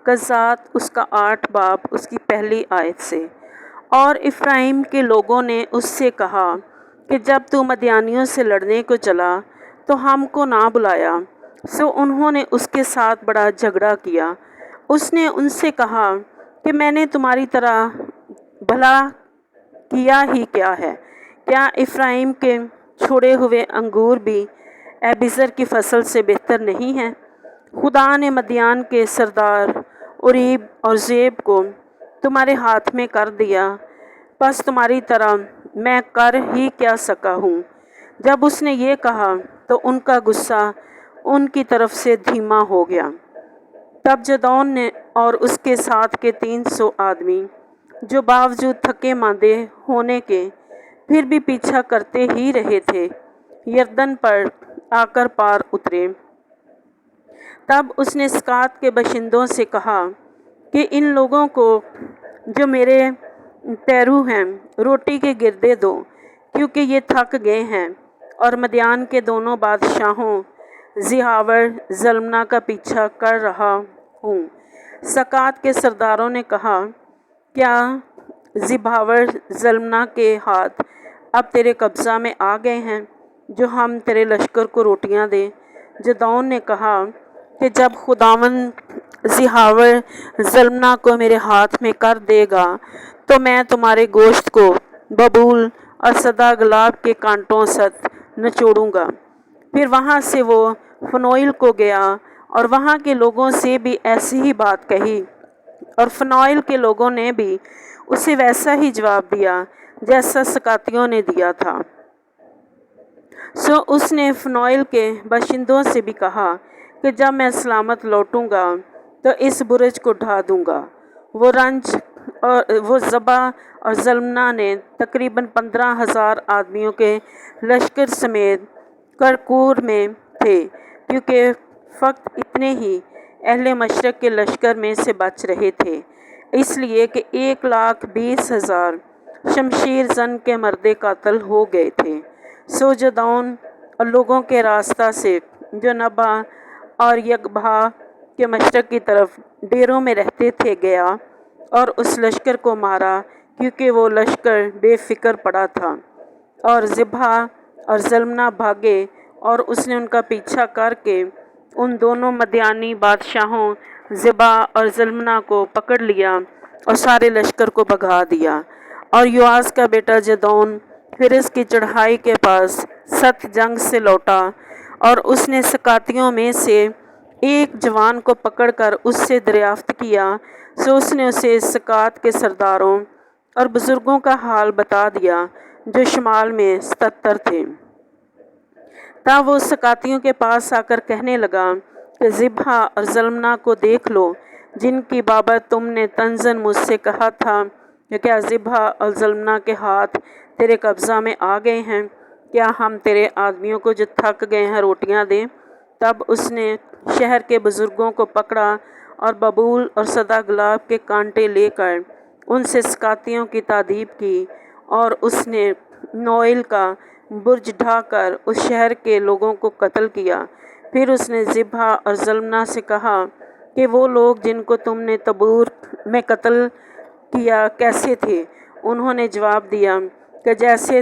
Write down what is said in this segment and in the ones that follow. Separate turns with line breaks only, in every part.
قضات اس کا 8 باب اس کی پہلی آیت سے۔ اور افرائیم کے لوگوں نے اس سے کہا کہ جب تو مدیانیوں سے لڑنے کو چلا تو ہم کو نہ بلایا، سو انہوں نے اس کے ساتھ بڑا جھگڑا کیا۔ اس نے ان سے کہا کہ میں نے تمہاری طرح بھلا کیا ہی کیا ہے؟ کیا افرائیم کے چھوڑے ہوئے انگور بھی ایبیزر کی فصل سے بہتر نہیں ہیں؟ خدا نے مدیان کے سردار اوریب اور زیب کو تمہارے ہاتھ میں کر دیا، پس تمہاری طرح میں کر ہی کیا سکا ہوں۔ جب اس نے یہ کہا تو ان کا غصہ ان کی طرف سے دھیما ہو گیا۔ تب جدعون نے اور اس کے ساتھ کے 300 آدمی، جو باوجود تھکے ماندے ہونے کے پھر بھی پیچھا کرتے ہی رہے تھے، یردن پر آ کر پار اترے۔ تب اس نے سکات کے باشندوں سے کہا کہ ان لوگوں کو جو میرے پیرو ہیں روٹی کے گردے دو، کیونکہ یہ تھک گئے ہیں، اور مدیان کے دونوں بادشاہوں زیہاور زلمنا کا پیچھا کر رہا ہوں۔ سکات کے سرداروں نے کہا، کیا زیباور زلمنا کے ہاتھ اب تیرے قبضہ میں آ گئے ہیں جو ہم تیرے لشکر کو روٹیاں دیں؟ جدعون نے کہا کہ جب خداوند زیہاور زلمنا کو میرے ہاتھ میں کر دے گا تو میں تمہارے گوشت کو ببول اور سدا گلاب کے کانٹوں ست نچوڑوں گا۔ پھر وہاں سے وہ فنویل کو گیا اور وہاں کے لوگوں سے بھی ایسی ہی بات کہی، اور فنویل کے لوگوں نے بھی اسے ویسا ہی جواب دیا جیسا سکاتیوں نے دیا تھا۔ سو اس نے فنویل کے باشندوں سے بھی کہا کہ جب میں سلامت لوٹوں گا تو اس برج کو ڈھا دوں گا۔ وہ زبا اور زلمنا نے تقریباً 15,000 آدمیوں کے لشکر سمیت کرکور میں تھے، کیونکہ فقط اتنے ہی اہل مشرق کے لشکر میں سے بچ رہے تھے، اس لیے کہ 1,20,000 شمشیر زن کے مردے قتل ہو گئے تھے۔ سو جدعون اور لوگوں کے راستہ سے جو نبا اور یگبھا کے مشرق کی طرف ڈیروں میں رہتے تھے گیا اور اس لشکر کو مارا، کیونکہ وہ لشکر بے فکر پڑا تھا۔ اور زبا اور زلمنا بھاگے اور اس نے ان کا پیچھا کر کے ان دونوں مدیانی بادشاہوں زبا اور زلمنا کو پکڑ لیا اور سارے لشکر کو بھگا دیا۔ اور یواس کا بیٹا جدعون فرس کی چڑھائی کے پاس ست جنگ سے لوٹا، اور اس نے سکاتیوں میں سے ایک جوان کو پکڑ کر اس سے دریافت کیا، سو اس نے اسے سکات کے سرداروں اور بزرگوں کا حال بتا دیا جو شمال میں 77 تھے۔ تب وہ سکاتیوں کے پاس آ کر کہنے لگا کہ زبا اور زلمنا کو دیکھ لو، جن کی بابت تم نے تنزن مجھ سے کہا تھا کہ کیا زبا اور زلمنا کے ہاتھ تیرے قبضہ میں آ گئے ہیں؟ کیا ہم تیرے آدمیوں کو جو تھک گئے ہیں روٹیاں دیں؟ تب اس نے شہر کے بزرگوں کو پکڑا اور ببول اور سدا گلاب کے کانٹے لے کر ان سے سکاتیوں کی تادیب کی، اور اس نے نوئل کا برج ڈھا کر اس شہر کے لوگوں کو قتل کیا۔ پھر اس نے زبا اور زلمنا سے کہا کہ وہ لوگ جن کو تم نے تبور میں قتل کیا کیسے تھے؟ انہوں نے جواب دیا کہ جیسے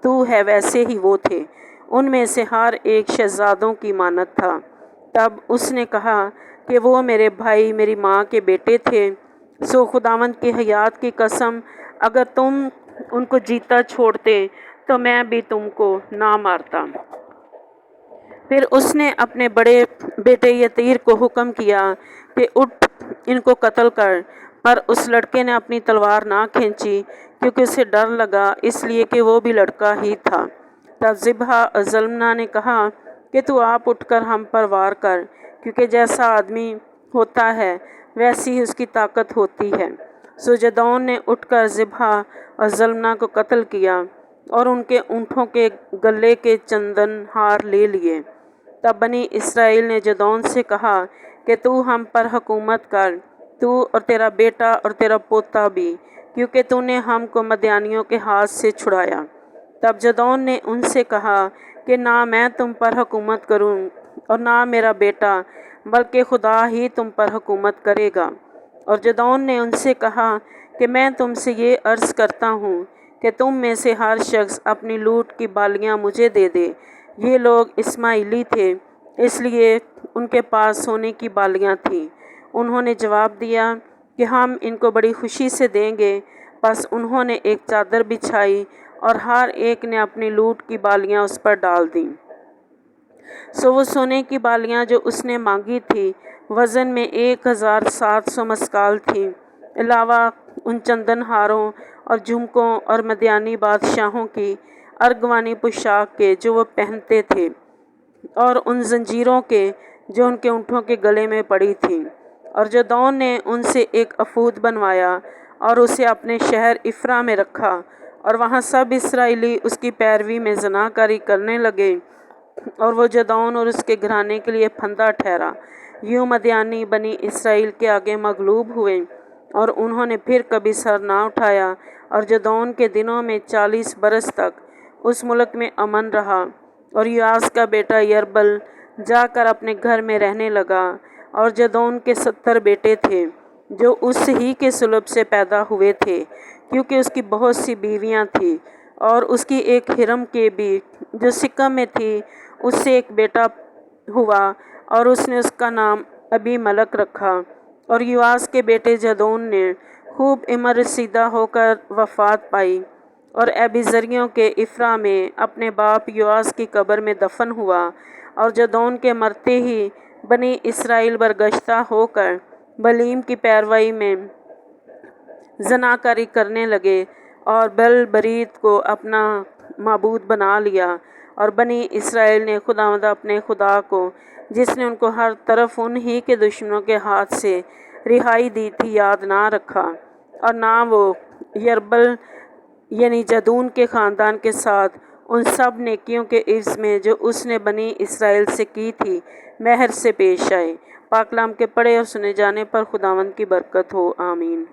تو ہے ویسے ہی وہ تھے، ان میں سے ہر ایک شہزادوں کی مانند تھا۔ تب اس نے کہا کہ وہ میرے بھائی میری ماں کے بیٹے تھے، سو خداوند کی حیات کی قسم اگر تم ان کو جیتا چھوڑتے تو میں بھی تم کو نہ مارتا۔ پھر اس نے اپنے بڑے بیٹے یتیر کو حکم کیا کہ اٹھ ان کو قتل کر، پر اس لڑکے نے اپنی تلوار نہ کھینچی، کیونکہ اسے ڈر لگا، اس لیے کہ وہ بھی لڑکا ہی تھا۔ تب زبا اور زلمنا نے کہا کہ تو آپ اٹھ کر ہم پر وار کر، کیونکہ جیسا آدمی ہوتا ہے ویسی ہی اس کی طاقت ہوتی ہے۔ سو جدعون نے اٹھ کر زبا اور زلمنا کو قتل کیا اور ان کے اونٹوں کے گلے کے چندن ہار لے لیے۔ تب بنی اسرائیل نے جدعون سے کہا کہ تو ہم پر حکومت کر، تو اور تیرا بیٹا اور تیرا پوتا بھی، کیونکہ تو نے ہم کو مدیانیوں کے ہاتھ سے چھڑایا۔ تب جدعون نے ان سے کہا کہ نہ میں تم پر حکومت کروں اور نہ میرا بیٹا، بلکہ خدا ہی تم پر حکومت کرے گا۔ اور جدعون نے ان سے کہا کہ میں تم سے یہ عرض کرتا ہوں کہ تم میں سے ہر شخص اپنی لوٹ کی بالیاں مجھے دے دے۔ یہ لوگ اسماعیلی تھے، اس لیے ان کے پاس سونے کی بالیاں تھیں۔ انہوں نے جواب دیا کہ ہم ان کو بڑی خوشی سے دیں گے۔ پس انہوں نے ایک چادر بچھائی اور ہر ایک نے اپنی لوٹ کی بالیاں اس پر ڈال دیں۔ سو وہ سونے کی بالیاں جو اس نے مانگی تھیں وزن میں 1700 مسکال تھیں، علاوہ ان چندن ہاروں اور جھمکوں اور مدیانی بادشاہوں کی ارغوانی پوشاک کے جو وہ پہنتے تھے، اور ان زنجیروں کے جو ان کے اونٹوں کے گلے میں پڑی تھیں۔ اور جدعون نے ان سے ایک افود بنوایا اور اسے اپنے شہر افرا میں رکھا، اور وہاں سب اسرائیلی اس کی پیروی میں زناکاری کرنے لگے، اور وہ جدعون اور اس کے گھرانے کے لیے پھندا ٹھہرا۔ یوں مدیانی بنی اسرائیل کے آگے مغلوب ہوئے، اور انہوں نے پھر کبھی سر نہ اٹھایا۔ اور جدعون کے دنوں میں 40 برس تک اس ملک میں امن رہا۔ اور یواس کا بیٹا یربل جا کر اپنے گھر میں رہنے لگا، اور جدعون کے 70 بیٹے تھے جو اس ہی کے صلب سے پیدا ہوئے تھے، کیونکہ اس کی بہت سی بیویاں تھیں، اور اس کی ایک ہرم کے بھی جو سکم میں تھی اس سے ایک بیٹا ہوا، اور اس نے اس کا نام ابی ملک رکھا۔ اور یواس کے بیٹے جدعون نے خوب عمر رسیدہ ہو کر وفات پائی، اور ابیزریوں کے افرا میں اپنے باپ یواس کی قبر میں دفن ہوا۔ اور جدعون کے مرتے ہی بنی اسرائیل برگشتہ ہو کر بلیم کی پیروی میں زناکاری کرنے لگے، اور بل برید کو اپنا معبود بنا لیا۔ اور بنی اسرائیل نے خداوند اپنے خدا کو، جس نے ان کو ہر طرف ان ہی کے دشمنوں کے ہاتھ سے رہائی دی تھی، یاد نہ رکھا، اور نہ وہ یربل یعنی جدعون کے خاندان کے ساتھ ان سب نیکیوں کے عوض میں جو اس نے بنی اسرائیل سے کی تھی مہر سے پیش آئے۔ پاک کلام کے پڑھے اور سنے جانے پر خداوند کی برکت ہو، آمین۔